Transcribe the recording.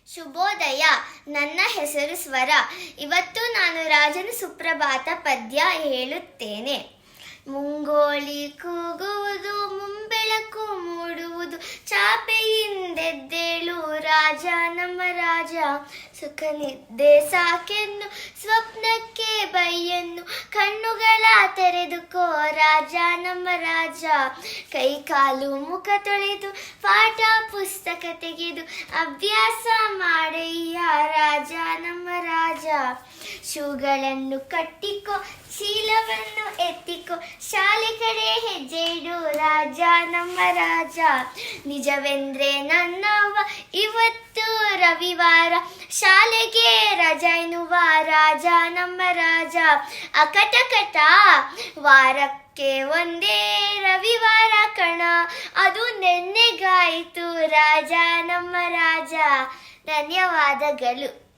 ಶುಭೋದಯ. ನನ್ನ ಹೆಸರು ಸ್ವರ. ಇವತ್ತು ನಾನು ರಾಜನ ಸುಪ್ರಭಾತ ಪದ್ಯ ಹೇಳುತ್ತೇನೆ. ಮುಂಗೋಳಿ ಕೂಗುವುದು, ಮುಂಬೆಳಕು ಮೂಡುವುದು, ಚಾಪೆಯಿಂದೆದ್ದೇಳು ರಾಜ ನಮ್ಮ ರಾಜ. ಸುಖ ನಿದ್ದೆ ಸಾಕೆನ್ನು, ಸ್ವಪ್ನಕ್ಕೆ ಬೈಯನ್ನು, ಕಣ್ಣುಗಳ ತೆರೆದುಕೋ ರಾಜ ನಮ್ಮ ರಾಜ. ಕೈ ಕಾಲು ಮುಖ ತೊಳೆದು, ಪಾಠ ಪುಸ್ತಕ ತೆಗೆದು, ಅಭ್ಯಾಸ ಮಾಡಯ್ಯ ರಾಜ ನಮ್ಮ ರಾಜ. ಶೂಗಳನ್ನು ಕಟ್ಟಿಕೋ, ಚೀಲವನ್ನು ಎತ್ತಿಕೋ, ಶಾಲೆ ಕಡೆ ಹೆಜ್ಜೆ ಇಡು ರಾಜ ನಮ್ಮ ರಾಜ. ನಿಜವೆಂದ್ರೆ ನನ್ನವ್ವ ಇವತ್ತು ರವಿವಾರ, ಶಾಲೆಗೆ ರಜೆ ಎನ್ನುವ ರಾಜ ನಮ್ಮ ರಾಜ. ಅಕಟಕಟ ವಾರಕ್ಕೆ ಒಂದೇ ರವಿವಾರ ಕಣ, ಅದು ನೆನ್ನೆಗಾಯಿತು ರಾಜ ನಮ್ಮ ರಾಜ. ಧನ್ಯವಾದಗಳು.